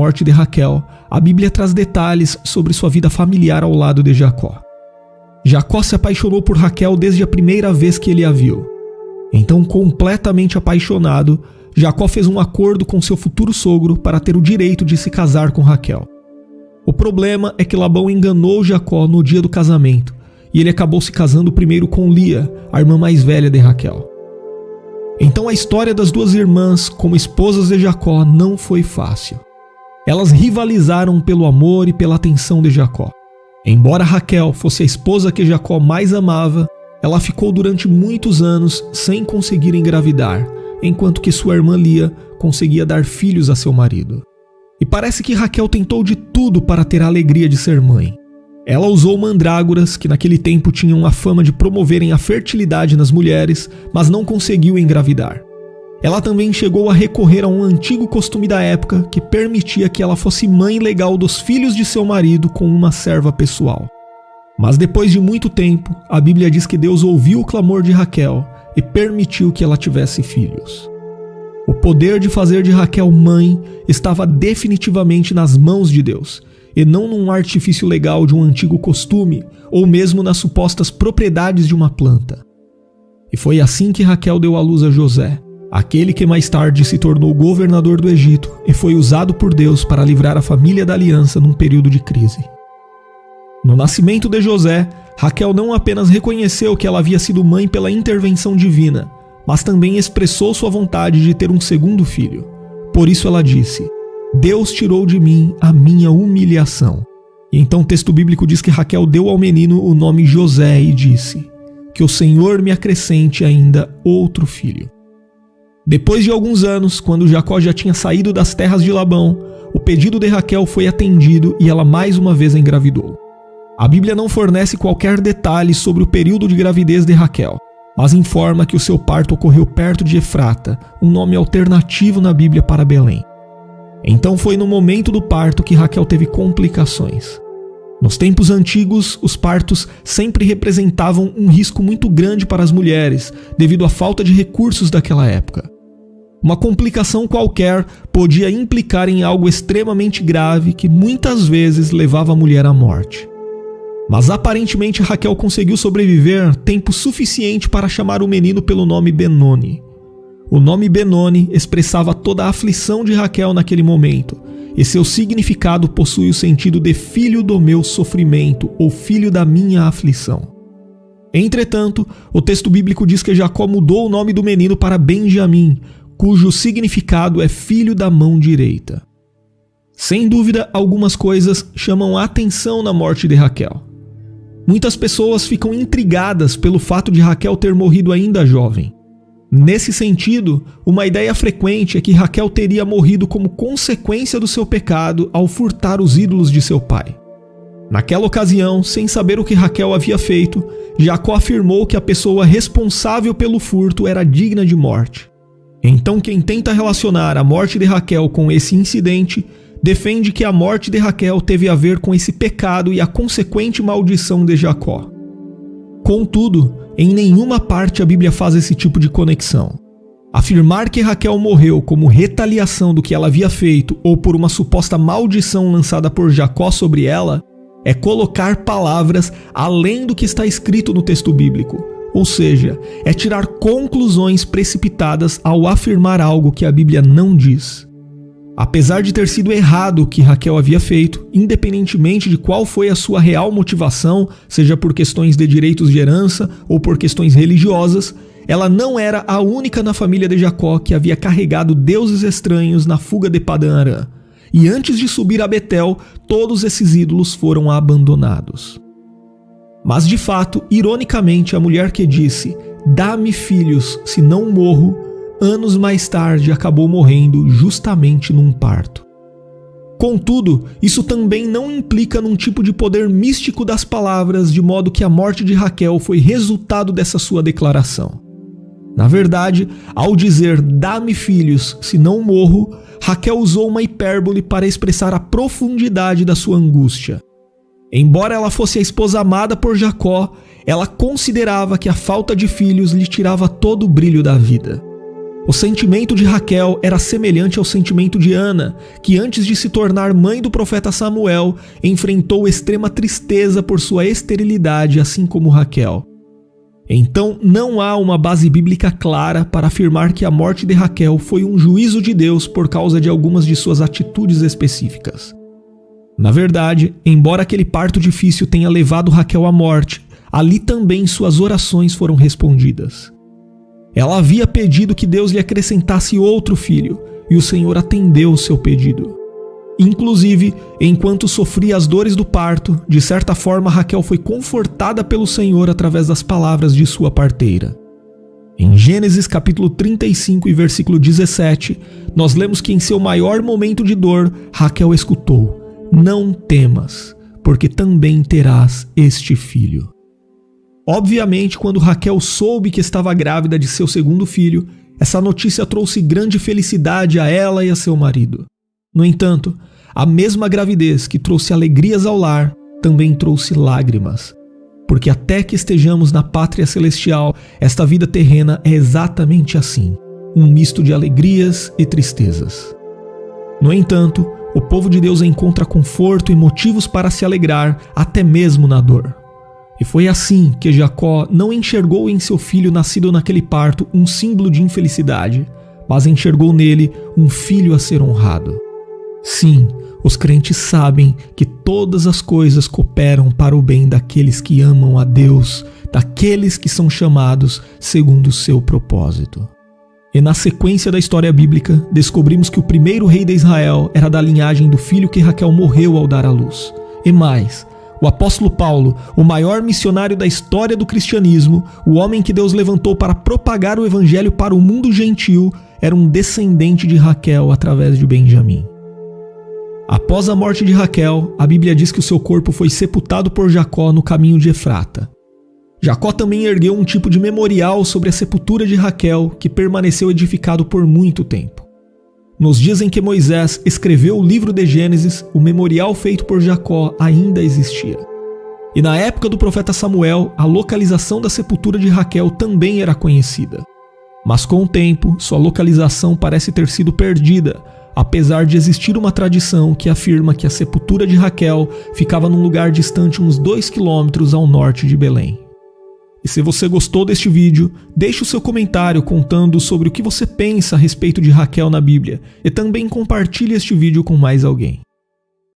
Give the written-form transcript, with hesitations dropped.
morte de Raquel, a Bíblia traz detalhes sobre sua vida familiar ao lado de Jacó. Jacó se apaixonou por Raquel desde a primeira vez que ele a viu. Então, completamente apaixonado, Jacó fez um acordo com seu futuro sogro para ter o direito de se casar com Raquel. O problema é que Labão enganou Jacó no dia do casamento e ele acabou se casando primeiro com Lia, a irmã mais velha de Raquel. Então a história das duas irmãs como esposas de Jacó não foi fácil. Elas rivalizaram pelo amor e pela atenção de Jacó. Embora Raquel fosse a esposa que Jacó mais amava, ela ficou durante muitos anos sem conseguir engravidar, enquanto que sua irmã Lia conseguia dar filhos a seu marido. E parece que Raquel tentou de tudo para ter a alegria de ser mãe. Ela usou mandrágoras, que naquele tempo tinham a fama de promoverem a fertilidade nas mulheres, mas não conseguiu engravidar. Ela também chegou a recorrer a um antigo costume da época que permitia que ela fosse mãe legal dos filhos de seu marido com uma serva pessoal. Mas depois de muito tempo, a Bíblia diz que Deus ouviu o clamor de Raquel e permitiu que ela tivesse filhos. O poder de fazer de Raquel mãe estava definitivamente nas mãos de Deus, e não num artifício legal de um antigo costume, ou mesmo nas supostas propriedades de uma planta. E foi assim que Raquel deu à luz a José, aquele que mais tarde se tornou governador do Egito e foi usado por Deus para livrar a família da aliança num período de crise. No nascimento de José, Raquel não apenas reconheceu que ela havia sido mãe pela intervenção divina, mas também expressou sua vontade de ter um segundo filho. Por isso ela disse: Deus tirou de mim a minha humilhação. E então o texto bíblico diz que Raquel deu ao menino o nome José e disse: que o Senhor me acrescente ainda outro filho. Depois de alguns anos, quando Jacó já tinha saído das terras de Labão, o pedido de Raquel foi atendido e ela mais uma vez engravidou. A Bíblia não fornece qualquer detalhe sobre o período de gravidez de Raquel, mas informa que o seu parto ocorreu perto de Efrata, um nome alternativo na Bíblia para Belém. Então foi no momento do parto que Raquel teve complicações. Nos tempos antigos, os partos sempre representavam um risco muito grande para as mulheres, devido à falta de recursos daquela época. Uma complicação qualquer podia implicar em algo extremamente grave que muitas vezes levava a mulher à morte. Mas aparentemente Raquel conseguiu sobreviver tempo suficiente para chamar o menino pelo nome Benoni. O nome Benoni expressava toda a aflição de Raquel naquele momento, e seu significado possui o sentido de filho do meu sofrimento ou filho da minha aflição. Entretanto, o texto bíblico diz que Jacó mudou o nome do menino para Benjamim, cujo significado é filho da mão direita. Sem dúvida, algumas coisas chamam a atenção na morte de Raquel. Muitas pessoas ficam intrigadas pelo fato de Raquel ter morrido ainda jovem. Nesse sentido, uma ideia frequente é que Raquel teria morrido como consequência do seu pecado ao furtar os ídolos de seu pai. Naquela ocasião, sem saber o que Raquel havia feito, Jacó afirmou que a pessoa responsável pelo furto era digna de morte. Então quem tenta relacionar a morte de Raquel com esse incidente, defende que a morte de Raquel teve a ver com esse pecado e a consequente maldição de Jacó. Contudo, em nenhuma parte a Bíblia faz esse tipo de conexão. Afirmar que Raquel morreu como retaliação do que ela havia feito ou por uma suposta maldição lançada por Jacó sobre ela é colocar palavras além do que está escrito no texto bíblico, ou seja, é tirar conclusões precipitadas ao afirmar algo que a Bíblia não diz. Apesar de ter sido errado o que Raquel havia feito, independentemente de qual foi a sua real motivação, seja por questões de direitos de herança ou por questões religiosas, ela não era a única na família de Jacó que havia carregado deuses estranhos na fuga de Padã-Arã. E antes de subir a Betel, todos esses ídolos foram abandonados. Mas de fato, ironicamente, a mulher que disse: "Dá-me filhos, se não morro", anos mais tarde acabou morrendo justamente num parto. Contudo, isso também não implica num tipo de poder místico das palavras, de modo que a morte de Raquel foi resultado dessa sua declaração. Na verdade, ao dizer "dá-me filhos, se não morro", Raquel usou uma hipérbole para expressar a profundidade da sua angústia. Embora ela fosse a esposa amada por Jacó, ela considerava que a falta de filhos lhe tirava todo o brilho da vida. O sentimento de Raquel era semelhante ao sentimento de Ana, que antes de se tornar mãe do profeta Samuel, enfrentou extrema tristeza por sua esterilidade, assim como Raquel. Então, não há uma base bíblica clara para afirmar que a morte de Raquel foi um juízo de Deus por causa de algumas de suas atitudes específicas. Na verdade, embora aquele parto difícil tenha levado Raquel à morte, ali também suas orações foram respondidas. Ela havia pedido que Deus lhe acrescentasse outro filho, e o Senhor atendeu o seu pedido. Inclusive, enquanto sofria as dores do parto, de certa forma Raquel foi confortada pelo Senhor através das palavras de sua parteira. Em Gênesis capítulo 35 e versículo 17, nós lemos que em seu maior momento de dor, Raquel escutou: "Não temas, porque também terás este filho." Obviamente, quando Raquel soube que estava grávida de seu segundo filho, essa notícia trouxe grande felicidade a ela e a seu marido. No entanto, a mesma gravidez que trouxe alegrias ao lar também trouxe lágrimas, porque até que estejamos na pátria celestial, esta vida terrena é exatamente assim, um misto de alegrias e tristezas. No entanto, o povo de Deus encontra conforto e motivos para se alegrar até mesmo na dor. E foi assim que Jacó não enxergou em seu filho nascido naquele parto um símbolo de infelicidade, mas enxergou nele um filho a ser honrado. Sim, os crentes sabem que todas as coisas cooperam para o bem daqueles que amam a Deus, daqueles que são chamados segundo o seu propósito. E na sequência da história bíblica, descobrimos que o primeiro rei de Israel era da linhagem do filho que Raquel morreu ao dar à luz. E mais, o apóstolo Paulo, o maior missionário da história do cristianismo, o homem que Deus levantou para propagar o evangelho para o mundo gentil, era um descendente de Raquel através de Benjamim. Após a morte de Raquel, a Bíblia diz que o seu corpo foi sepultado por Jacó no caminho de Efrata. Jacó também ergueu um tipo de memorial sobre a sepultura de Raquel, que permaneceu edificado por muito tempo. Nos dias em que Moisés escreveu o livro de Gênesis, o memorial feito por Jacó ainda existia. E na época do profeta Samuel, a localização da sepultura de Raquel também era conhecida. Mas com o tempo, sua localização parece ter sido perdida, apesar de existir uma tradição que afirma que a sepultura de Raquel ficava num lugar distante uns 2 quilômetros ao norte de Belém. E se você gostou deste vídeo, deixe o seu comentário contando sobre o que você pensa a respeito de Raquel na Bíblia e também compartilhe este vídeo com mais alguém.